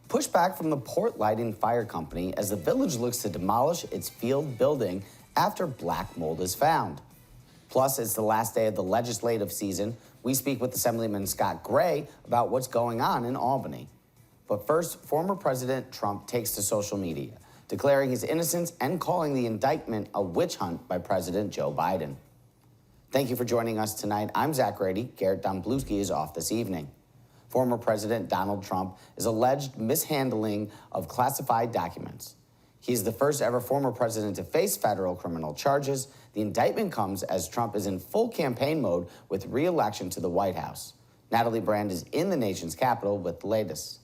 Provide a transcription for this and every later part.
Pushback from the Port Lighting Fire Company as the village looks to demolish its field building after black mold is found. Plus, it's the last day of the legislative season. We speak with Assemblyman Scott Gray about what's going on in Albany. But first, former President Trump takes to social media, declaring his innocence and calling the indictment a witch hunt by President Joe Biden. Thank you for joining us tonight. I'm Zach Grady. Garrett Domblewski is off this evening. Former President Donald Trump is alleged mishandling of classified documents. He's the first ever former president to face federal criminal charges. The indictment comes as Trump is in full campaign mode with re-election to the White House. Natalie Brand is in the nation's capital with the latest.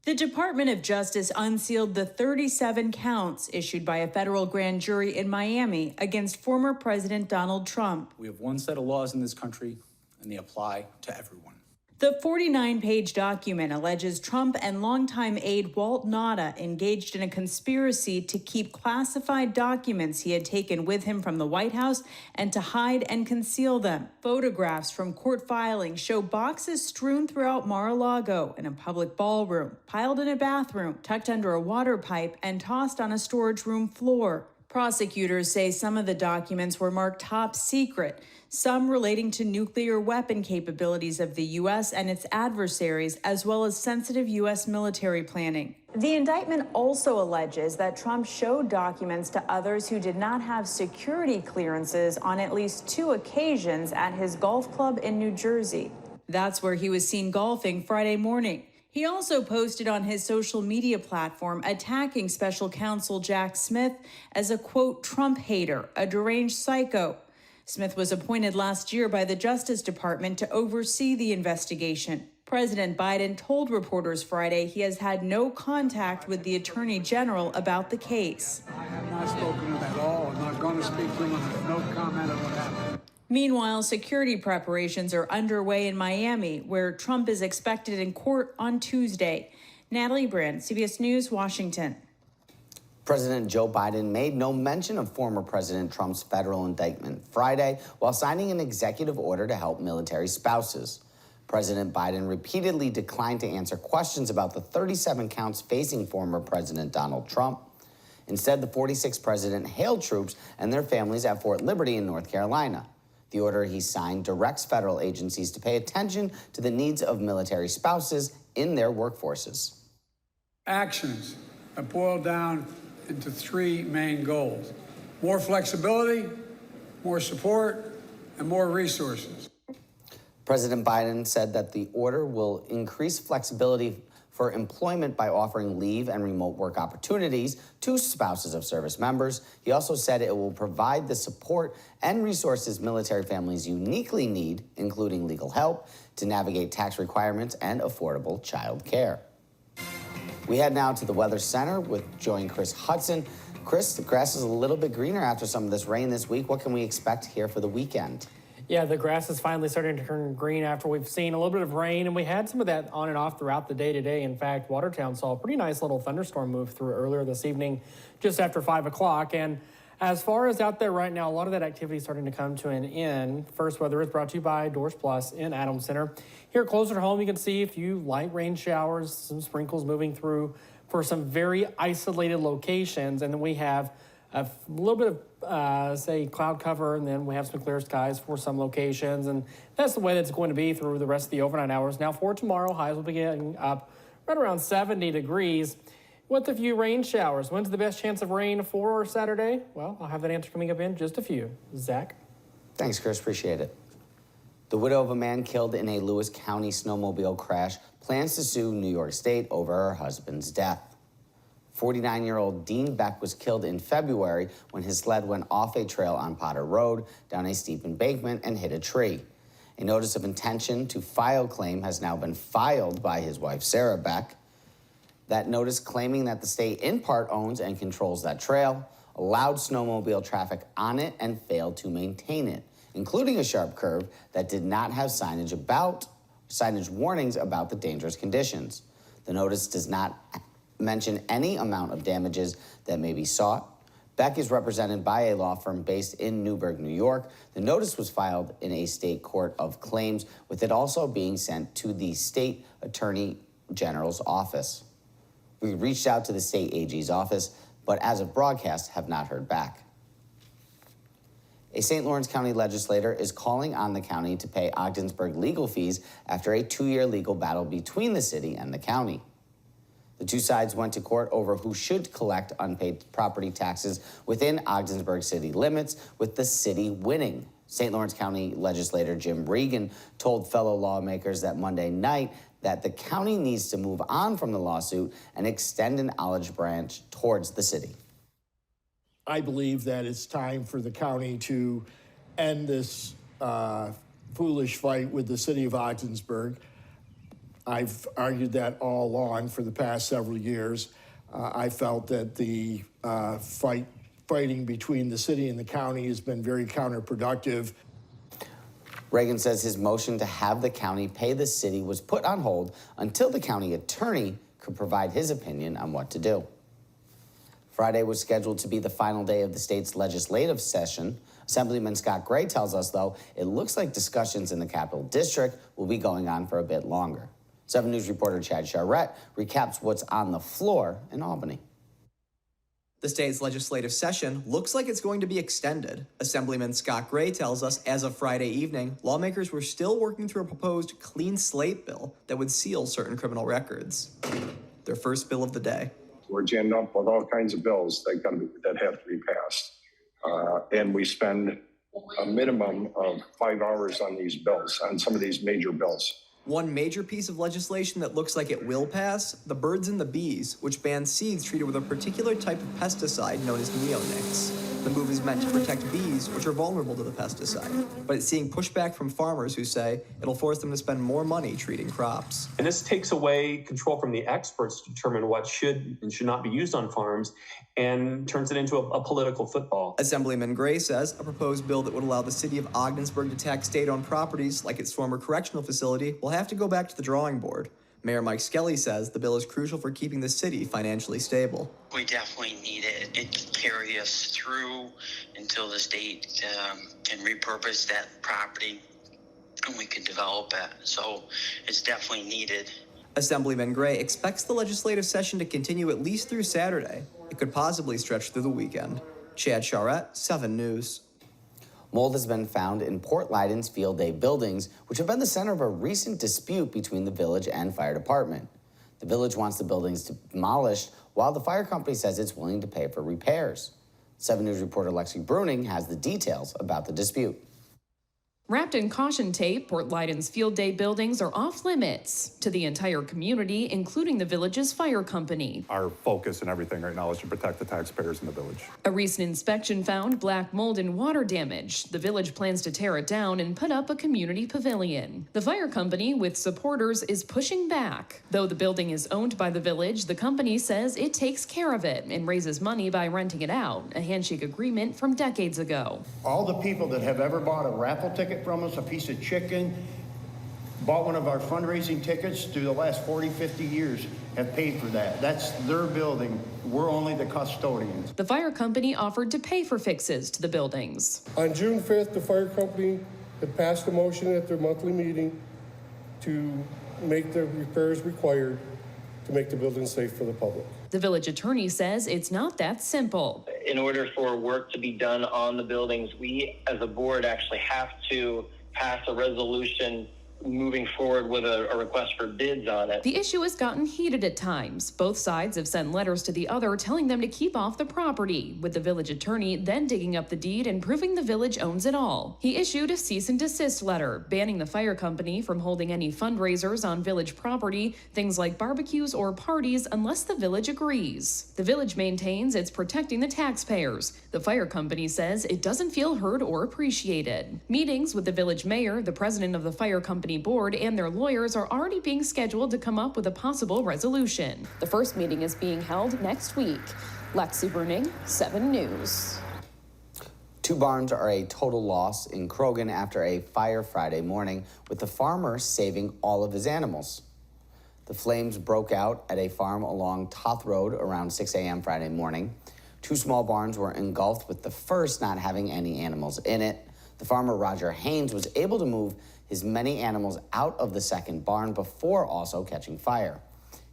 The Department of Justice unsealed the 37 counts issued by a federal grand jury in Miami against former President Donald Trump. We have one set of laws in this country, and they apply to everyone. The 49-page document alleges Trump and longtime aide Walt Nauta engaged in a conspiracy to keep classified documents he had taken with him from the White House and to hide and conceal them. Photographs from court filings show boxes strewn throughout Mar-a-Lago in a public ballroom, piled in a bathroom, tucked under a water pipe, and tossed on a storage room floor. Prosecutors say some of the documents were marked top secret, some relating to nuclear weapon capabilities of the U.S. and its adversaries, as well as sensitive U.S. military planning. The indictment also alleges that Trump showed documents to others who did not have security clearances on at least 2 occasions at his golf club in New Jersey. That's where he was seen golfing Friday morning. He also posted on his social media platform attacking special counsel Jack Smith as a, quote, Trump hater, a deranged psycho. Smith was appointed last year by the Justice Department to oversee the investigation. President Biden told reporters Friday he has had no contact with the Attorney General about the case. I have not spoken to him at all. I'm not going to speak to him. I have no comment on what happened. Meanwhile, security preparations are underway in Miami, where Trump is expected in court on Tuesday. Natalie Brand, CBS News, Washington. President Joe Biden made no mention of former President Trump's federal indictment Friday while signing an executive order to help military spouses. President Biden repeatedly declined to answer questions about the 37 counts facing former President Donald Trump. Instead, the 46th president hailed troops and their families at Fort Liberty in North Carolina. The order he signed directs federal agencies to pay attention to the needs of military spouses in their workforces. Actions are boiled down into 3 main goals: more flexibility, more support, and more resources. President Biden said that the order will increase flexibility for employment by offering leave and remote work opportunities to spouses of service members. He also said it will provide the support and resources military families uniquely need, including legal help, to navigate tax requirements and affordable child care. We head now to the Weather Center with join Kris Hudson. Kris, the grass is a little bit greener after some of this rain this week. What can we expect here for the weekend? Yeah, the grass is finally starting to turn green after we've seen a little bit of rain, and we had some of that on and off throughout the day today. In fact, Watertown saw a pretty nice little thunderstorm move through earlier this evening, just after 5 o'clock. And as far as out there right now, a lot of that activity is starting to come to an end. First weather is brought to you by Doors Plus in Adams Center. Here closer to home, you can see a few light rain showers, some sprinkles moving through for some very isolated locations. And then we have a little bit of, say, cloud cover, and then we have some clear skies for some locations. And that's the way that's going to be through the rest of the overnight hours. Now for tomorrow, highs will be getting up right around 70 degrees with a few rain showers. When's the best chance of rain for Saturday? Well, I'll have that answer coming up in just a few. Zach? Thanks, Kris. Appreciate it. The widow of a man killed in a Lewis County snowmobile crash plans to sue New York State over her husband's death. 49-year-old Dean Beck was killed in February when his sled went off a trail on Potter Road, down a steep embankment, and hit a tree. A notice of intention to file claim has now been filed by his wife, Sarah Beck. That notice claiming that the state in part owns and controls that trail, allowed snowmobile traffic on it, and failed to maintain it, including a sharp curve that did not have signage warnings about the dangerous conditions. The notice does not mention any amount of damages that may be sought. Beck is represented by a law firm based in Newburgh, New York. The notice was filed in a state court of claims, with it also being sent to the state attorney General's office. We reached out to the state AG's office, but as of broadcast, have not heard back. A St. Lawrence County legislator is calling on the county to pay Ogdensburg legal fees after a 2-year legal battle between the city and the county. The two sides went to court over who should collect unpaid property taxes within Ogdensburg city limits, with the city winning. St. Lawrence County legislator Jim Regan told fellow lawmakers that Monday night that the county needs to move on from the lawsuit and extend an olive branch towards the city. I believe that it's time for the county to end this foolish fight with the city of Ogdensburg. I've argued that all along for the past several years. I felt that the fighting between the city and the county has been very counterproductive. Reagan says his motion to have the county pay the city was put on hold until the county attorney could provide his opinion on what to do. Friday was scheduled to be the final day of the state's legislative session. Assemblyman Scott Gray tells us, though, it looks like discussions in the Capital District will be going on for a bit longer. 7 News reporter Chad Charette recaps what's on the floor in Albany. The state's legislative session looks like it's going to be extended. Assemblyman Scott Gray tells us as of Friday evening, lawmakers were still working through a proposed clean slate bill that would seal certain criminal records. Their first bill of the day. We're jammed up with all kinds of bills that have to be passed. And we spend a minimum of 5 hours on these bills, on some of these major bills. One major piece of legislation that looks like it will pass, the Birds and the Bees, which bans seeds treated with a particular type of pesticide known as neonics. The move is meant to protect bees, which are vulnerable to the pesticide, but it's seeing pushback from farmers who say it'll force them to spend more money treating crops. And this takes away control from the experts to determine what should and should not be used on farms and turns it into a political football. Assemblyman Gray says a proposed bill that would allow the city of Ogdensburg to tax state-owned properties like its former correctional facility will have to go back to the drawing board. Mayor Mike Skelly says the bill is crucial for keeping the city financially stable. We definitely need it. It can carry us through until the state can repurpose that property and we can develop it. So it's definitely needed. Assemblyman Gray expects the legislative session to continue at least through Saturday. It could possibly stretch through the weekend. Chad Charette, 7 News. Mold has been found in Port Leiden's Field Day buildings, which have been the center of a recent dispute between the village and fire department. The village wants the buildings demolished, while the fire company says it's willing to pay for repairs. 7 News reporter Lexi Bruning has the details about the dispute. Wrapped in caution tape, Port Leiden's Field Day buildings are off limits to the entire community, including the village's fire company. Our focus and everything right now is to protect the taxpayers in the village. A recent inspection found black mold and water damage. The village plans to tear it down and put up a community pavilion. The fire company, with supporters, is pushing back. Though the building is owned by the village, the company says it takes care of it and raises money by renting it out, a handshake agreement from decades ago. All the people that have ever bought a raffle ticket from us, a piece of chicken, bought one of our fundraising tickets through the last 40, 50 years have paid for that. That's their building. We're only the custodians. The fire company offered to pay for fixes to the buildings. On June 5th, the fire company had passed a motion at their monthly meeting to make the repairs required to make the building safe for the public. The village attorney says it's not that simple. In order for work to be done on the buildings, we as a board actually have to pass a resolution moving forward with a request for bids on it. The issue has gotten heated at times. Both sides have sent letters to the other telling them to keep off the property, with the village attorney then digging up the deed and proving the village owns it all. He issued a cease and desist letter, banning the fire company from holding any fundraisers on village property, things like barbecues or parties, unless the village agrees. The village maintains it's protecting the taxpayers. The fire company says it doesn't feel heard or appreciated. Meetings with the village mayor, the president of the fire company board, and their lawyers are already being scheduled to come up with a possible resolution. The first meeting is being held next week. Lexi Bruning, 7 News. 2 barns are a total loss in Krone after a fire Friday morning, with the farmer saving all of his animals. The flames broke out at a farm along Toth Road around 6 a.m. Friday morning. 2 small barns were engulfed, with the first not having any animals in it. The farmer, Roger Haynes, was able to move his many animals out of the second barn before also catching fire.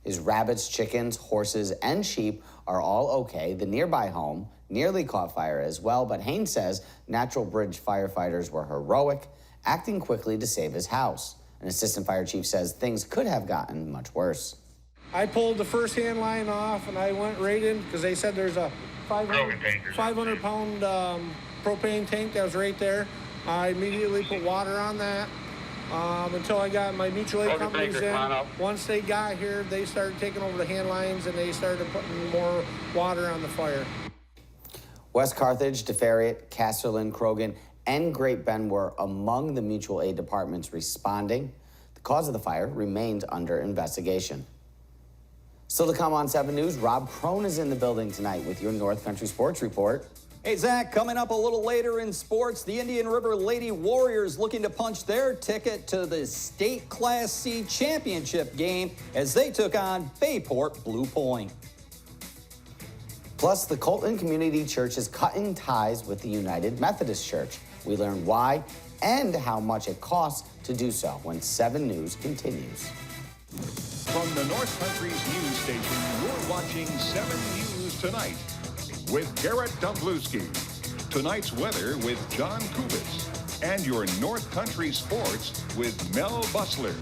His rabbits, chickens, horses, and sheep are all okay. The nearby home nearly caught fire as well, but Haynes says Natural Bridge firefighters were heroic, acting quickly to save his house. An assistant fire chief says things could have gotten much worse. I pulled the first hand line off and I went right in because they said there's a 500 pound propane tank that was right there. I immediately put water on that until I got my mutual aid companies in. Once they got here, they started taking over the hand lines and they started putting more water on the fire. West Carthage, DeFerriet, Casterland, Croghan, and Great Bend were among the mutual aid departments responding. The cause of the fire remains under investigation. Still to come on 7 News, Rob Krone is in the building tonight with your North Country Sports Report. Hey, Zach, coming up a little later in sports, the Indian River Lady Warriors looking to punch their ticket to the state Class C championship game as they took on Bayport Blue Point. Plus, the Colton Community Church is cutting ties with the United Methodist Church. We learn why and how much it costs to do so when 7 News continues. From the North Country's news station, you're watching 7 News Tonight with Garrett Domblewski. Tonight's weather with John Kubis. And your North Country sports with Mel Bussler.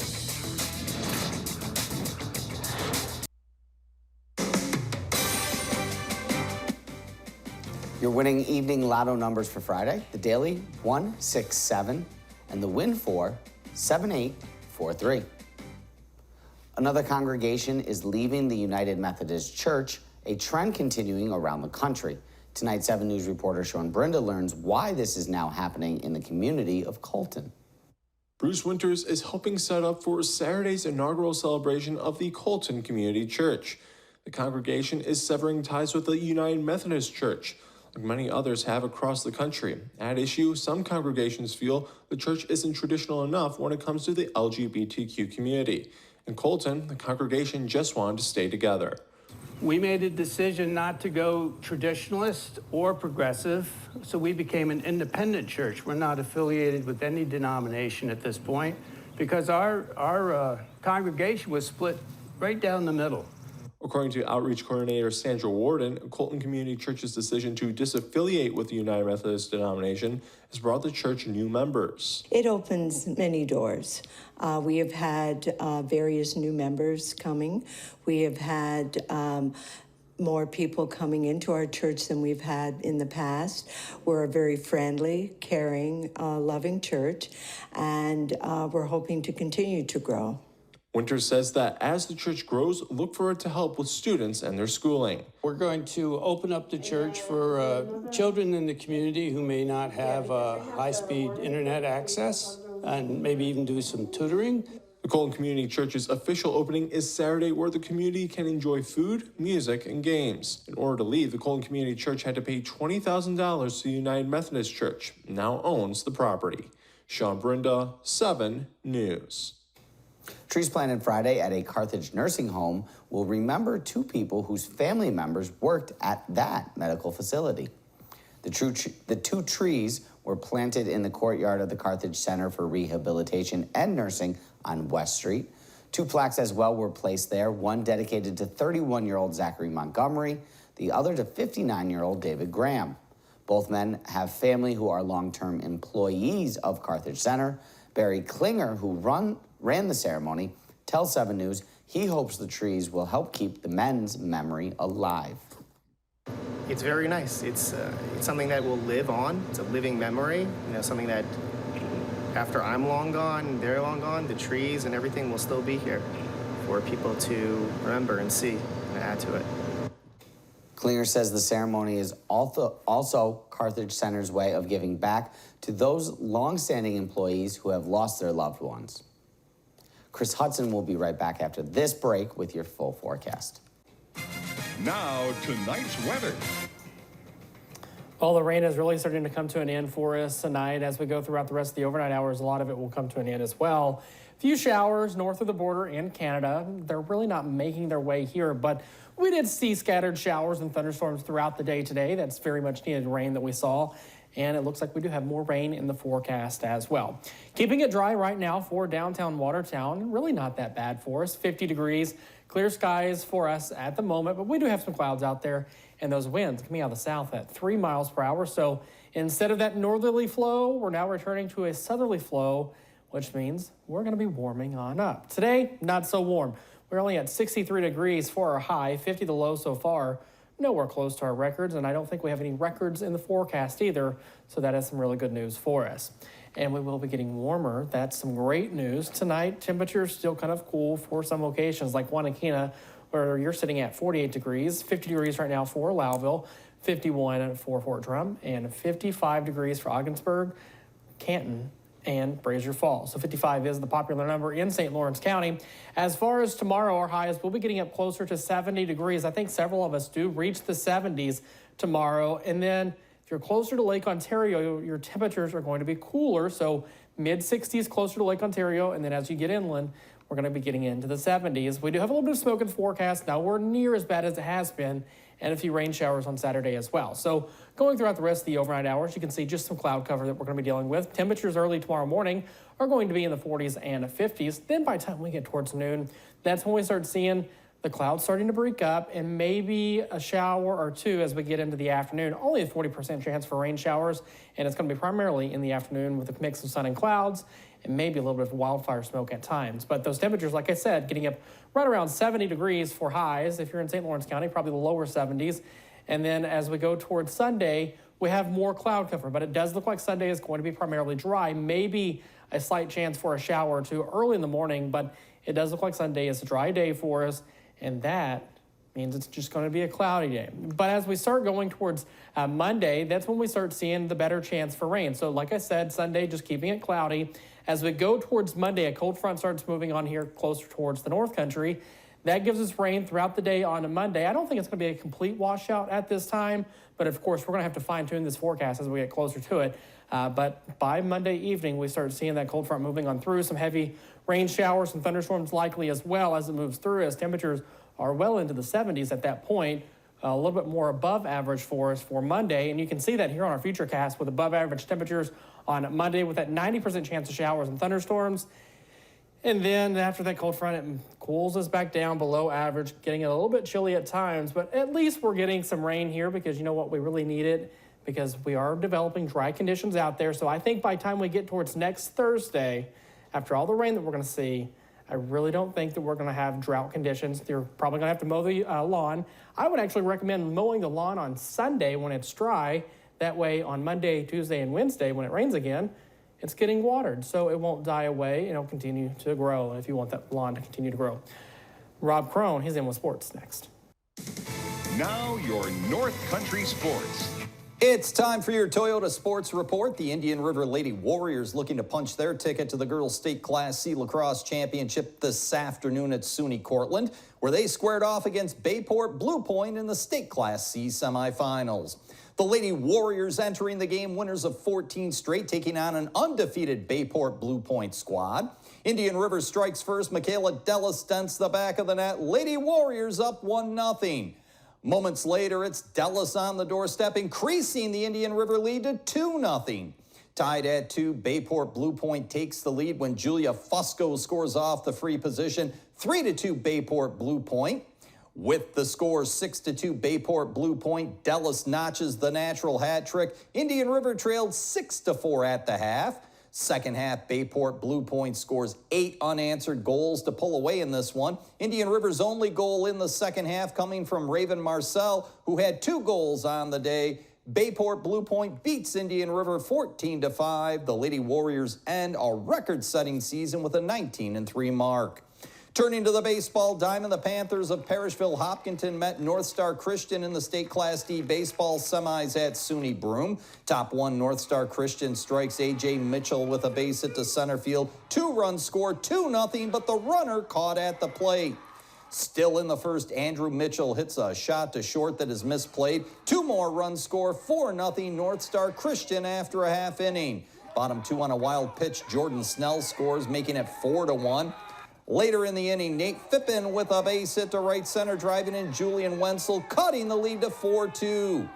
Your winning evening lotto numbers for Friday: the daily 167 and the win 4 7843. Another congregation is leaving the United Methodist Church, a trend continuing around the country. Tonight, 7 News reporter Sean Brinda learns why this is now happening in the community of Colton. Bruce Winters is helping set up for Saturday's inaugural celebration of the Colton Community Church. The congregation is severing ties with the United Methodist Church, like many others have across the country. At issue, some congregations feel the church isn't traditional enough when it comes to the LGBTQ community. In Colton, the congregation just wanted to stay together. We made a decision not to go traditionalist or progressive, so we became an independent church. We're not affiliated with any denomination at this point because our congregation was split right down the middle. According to Outreach Coordinator Sandra Warden, Colton Community Church's decision to disaffiliate with the United Methodist denomination has brought the church new members. It opens many doors. We have had various new members coming. We have had more people coming into our church than we've had in the past. We're a very friendly, caring, loving church, and we're hoping to continue to grow. Winters says that as the church grows, look for it to help with students and their schooling. We're going to open up the church for children in the community who may not have high-speed internet access, and maybe even do some tutoring. The Colton Community Church's official opening is Saturday, where the community can enjoy food, music, and games. In order to leave, the Colton Community Church had to pay $20,000 to the United Methodist Church, now owns the property. Sean Brinda, 7 News. Trees planted Friday at a Carthage nursing home will remember 2 people whose family members worked at that medical facility. The 2 trees were planted in the courtyard of the Carthage Center for Rehabilitation and Nursing on West Street. 2 plaques as well were placed there, one dedicated to 31-year-old Zachary Montgomery, the other to 59-year-old David Graham. Both men have family who are long-term employees of Carthage Center. Barry Klinger, who ran the ceremony, tells 7 News he hopes the trees will help keep the men's memory alive. It's very nice. It's something that will live on. It's a living memory. Something that after I'm long gone, they're long gone, the trees and everything will still be here for people to remember and see and add to it. Klinger says the ceremony is also Carthage Center's way of giving back to those long-standing employees who have lost their loved ones. Chris Hudson will be right back after this break with your full forecast. Now, tonight's weather. Well, the rain is really starting to come to an end for us tonight. As we go throughout the rest of the overnight hours, a lot of it will come to an end as well. A few showers north of the border in Canada. They're really not making their way here, but we did see scattered showers and thunderstorms throughout the day today. That's very much needed rain that we saw. And it looks like we do have more rain in the forecast as well. Keeping it dry right now for downtown Watertown. Really not that bad for us. 50 degrees. Clear skies for us at the moment, but we do have some clouds out there, and those winds coming out of the south at 3 miles per hour. So instead of that northerly flow, we're now returning to a southerly flow, which means we're going to be warming on up. Today, not so warm. We're only at 63 degrees for our high, 50 the low so far. Nowhere close to our records, and I don't think we have any records in the forecast either, so that is some really good news for us. And we will be getting warmer. That's some great news. Tonight, temperatures still kind of cool for some locations like Wanakena, where you're sitting at 48 degrees, 50 degrees right now for Lowville, 51 for Fort Drum, and 55 degrees for Ogdensburg, Canton, and Brazier Falls. So 55 is the popular number in St. Lawrence County. As far as tomorrow, our highs will be getting up closer to 70 degrees. I think several of us do reach the 70s tomorrow. And then if you're closer to Lake Ontario, your temperatures are going to be cooler. So mid-60s closer to Lake Ontario. And then as you get inland, we're going to be getting into the 70s. We do have a little bit of smoke in the forecast. Now, we're near as bad as it has been, and a few rain showers on Saturday as well. So going throughout the rest of the overnight hours, you can see just some cloud cover that we're going to be dealing with. Temperatures early tomorrow morning are going to be in the 40s and 50s. Then by the time we get towards noon, that's when we start seeing the clouds starting to break up and maybe a shower or two as we get into the afternoon. Only a 40% chance for rain showers, and it's going to be primarily in the afternoon with a mix of sun and clouds and maybe a little bit of wildfire smoke at times. But those temperatures, like I said, getting up right around 70 degrees for highs. If you're in St. Lawrence County, probably the lower 70s. And then as we go towards Sunday, we have more cloud cover, but it does look like Sunday is going to be primarily dry. Maybe a slight chance for a shower or two early in the morning, but it does look like Sunday is a dry day for us, and that means it's just going to be a cloudy day. But as we start going towards Monday, that's when we start seeing the better chance for rain. So like I said, Sunday, just keeping it cloudy. As we go towards Monday, a cold front starts moving on here closer towards the North Country. That gives us rain throughout the day on a Monday. I don't think it's going to be a complete washout at this time, but of course, we're going to have to fine-tune this forecast as we get closer to it. But by Monday evening, we start seeing that cold front moving on through. Some heavy rain showers and thunderstorms likely as well as it moves through, as temperatures are well into the 70s at that point. A little bit more above average for us for Monday. And you can see that here on our futurecast with above average temperatures on Monday with that 90% chance of showers and thunderstorms. And then after that cold front, it cools us back down below average, getting it a little bit chilly at times. But at least we're getting some rain here because you know what? We really need it because we are developing dry conditions out there. So I think by the time we get towards next Thursday, after all the rain that we're going to see, I really don't think that we're going to have drought conditions. You're probably going to have to mow the lawn. I would actually recommend mowing the lawn on Sunday when it's dry. That way on Monday, Tuesday, and Wednesday when it rains again, it's getting watered, so it won't die away and it'll continue to grow if you want that lawn to continue to grow. Rob Krone, he's in with sports next. Now your North Country Sports. It's time for your Toyota Sports Report. The Indian River Lady Warriors looking to punch their ticket to the Girls State Class C Lacrosse Championship this afternoon at SUNY Cortland, where they squared off against Bayport Blue Point in the State Class C semifinals. The Lady Warriors entering the game winners of 14 straight, taking on an undefeated Bayport Blue Point squad. Indian River strikes first. Michaela Della stents the back of the net. Lady Warriors up 1-0. Moments later, it's Dallas on the doorstep, increasing the Indian River lead to 2-0. Tied at 2, Bayport Blue Point takes the lead when Julia Fusco scores off the free position. 3-2 Bayport Blue Point. With the score 6-2 Bayport Blue Point, Dallas notches the natural hat trick. Indian River trailed 6-4 at the half. Second half, Bayport Blue Point scores 8 unanswered goals to pull away in this one. Indian River's only goal in the second half coming from Raven Marcel, who had 2 goals on the day. Bayport Blue Point beats Indian River 14-5. The Lady Warriors end a record-setting season with a 19-3 mark. Turning to the baseball diamond, the Panthers of Parishville Hopkinton met North Star Christian in the State Class D baseball semis at SUNY Broome. Top 1 North Star Christian strikes A.J. Mitchell with a base hit to center field. 2-run score, 2-0, but the runner caught at the plate. Still in the first, Andrew Mitchell hits a shot to short that is misplayed. 2 more runs score, 4-0 North Star Christian after a half inning. Bottom 2 on a wild pitch, Jordan Snell scores, making it 4-1. Later in the inning, Nate Fippen with a base hit to right center, driving in Julian Wenzel, cutting the lead to 4-2.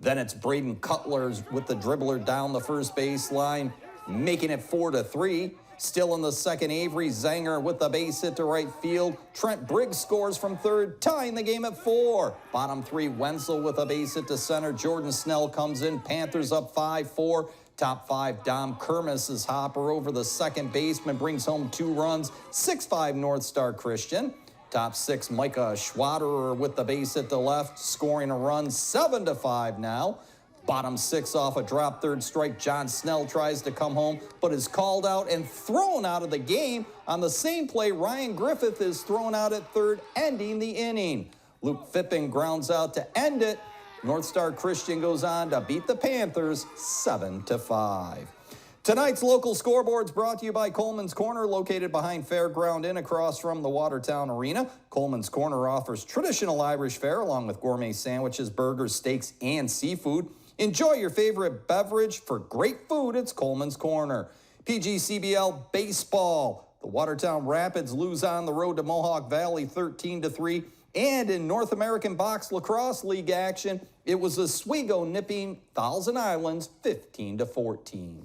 Then it's Braden Cutler with the dribbler down the first baseline, making it 4-3. Still in the second, Avery Zanger with the base hit to right field. Trent Briggs scores from third, tying the game at 4. Bottom 3, Wenzel with a base hit to center. Jordan Snell comes in. Panthers up 5-4. Top 5, Dom Kermis' hopper over the second baseman brings home 2 runs. 6-5, North Star Christian. Top 6, Micah Schwaderer with the base hit to left, scoring a run. 7-5 now. Bottom 6 off a drop third strike. John Snell tries to come home, but is called out and thrown out of the game. On the same play, Ryan Griffith is thrown out at third, ending the inning. Luke Fipping grounds out to end it. North Star Christian goes on to beat the Panthers 7-5. Tonight's local scoreboard's brought to you by Coleman's Corner, located behind Fairground Inn across from the Watertown Arena. Coleman's Corner offers traditional Irish fare along with gourmet sandwiches, burgers, steaks, and seafood. Enjoy your favorite beverage for great food. It's Coleman's Corner. PGCBL Baseball. The Watertown Rapids lose on the road to Mohawk Valley 13-3. And in North American Box Lacrosse League action, it was Oswego nipping Thousand Islands 15-14.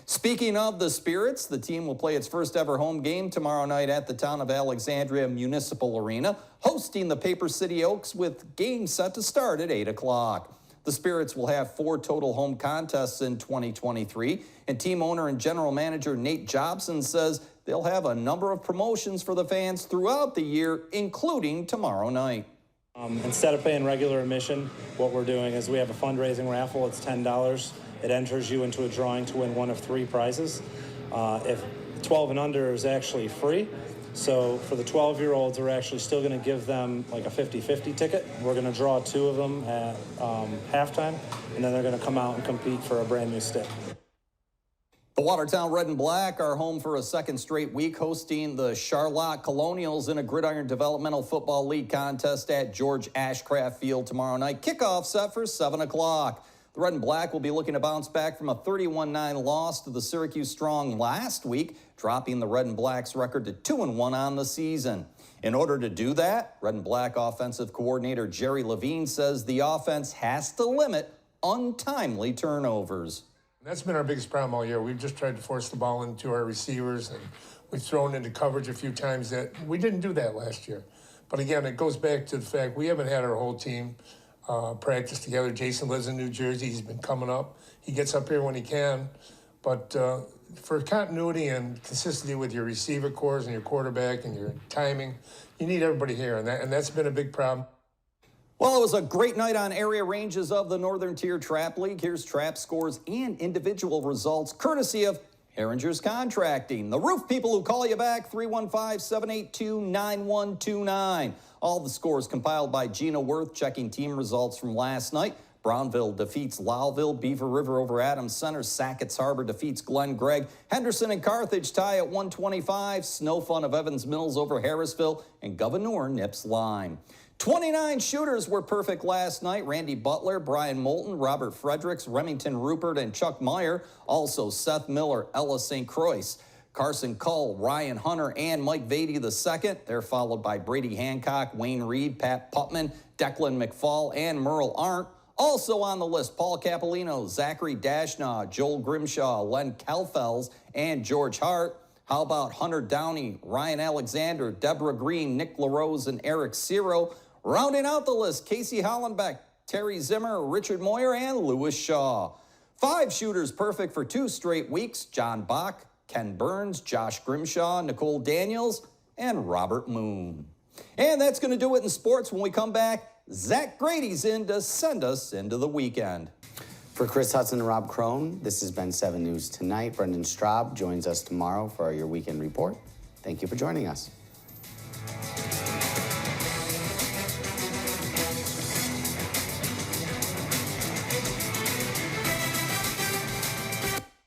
Speaking of the Spirits, the team will play its first ever home game tomorrow night at the Town of Alexandria Municipal Arena, hosting the Paper City Oaks with game set to start at 8 o'clock. The Spirits will have 4 total home contests in 2023, and team owner and general manager Nate Jobson says they'll have a number of promotions for the fans throughout the year, including tomorrow night. Instead of paying regular admission, what we're doing is we have a fundraising raffle. It's $10. It enters you into a drawing to win one of 3 prizes. If 12 and under is actually free. So for the 12-year-olds, we're actually still going to give them like a 50-50 ticket. We're going to draw 2 of them at halftime, and then they're going to come out and compete for a brand new stick. The Watertown Red and Black are home for a second straight week, hosting the Charlotte Colonials in a Gridiron Developmental Football League contest at George Ashcraft Field tomorrow night. Kickoff set for 7 o'clock. The Red and Black will be looking to bounce back from a 31-9 loss to the Syracuse Strong last week, dropping the Red and Black's record to 2-1 on the season. In order to do that, Red and Black offensive coordinator Jerry Levine says the offense has to limit untimely turnovers. That's been our biggest problem all year. We've just tried to force the ball into our receivers, and we've thrown into coverage a few times. That we didn't do that last year. But again, it goes back to the fact we haven't had our whole team practice together. Jason lives in New Jersey. He's been coming up. He gets up here when he can. But for continuity and consistency with your receiver cores and your quarterback and your timing, you need everybody here, and that's been a big problem. Well, it was a great night on area ranges of the Northern Tier Trap League. Here's trap scores and individual results, courtesy of Herringer's Contracting. The roof people who call you back, 315-782-9129. All the scores compiled by Gina Worth, checking team results from last night. Brownville defeats Lowville. Beaver River over Adams Center. Sackett's Harbor defeats Glen Gregg. Henderson and Carthage tie at 125. Snow Fun of Evans Mills over Harrisville. And Gouverneur nips Lime. 29 shooters were perfect last night. Randy Butler, Brian Moulton, Robert Fredericks, Remington Rupert, and Chuck Meyer. Also Seth Miller, Ella St. Croix, Carson Cull, Ryan Hunter, and Mike Vady II. They're followed by Brady Hancock, Wayne Reed, Pat Putman, Declan McFall, and Merle Arndt. Also on the list, Paul Capolino, Zachary Dashnaw, Joel Grimshaw, Len Kelfels, and George Hart. How about Hunter Downey, Ryan Alexander, Deborah Green, Nick LaRose, and Eric Ciro? Rounding out the list, Casey Hollenbeck, Terry Zimmer, Richard Moyer, and Lewis Shaw. 5 shooters perfect for 2 straight weeks: John Bach, Ken Burns, Josh Grimshaw, Nicole Daniels, and Robert Moon. And that's going to do it in sports. When we come back, Zach Grady's in to send us into the weekend. For Kris, Hudson, and Rob Krone, this has been 7 News Tonight. Brendan Straub joins us tomorrow for your weekend report. Thank you for joining us.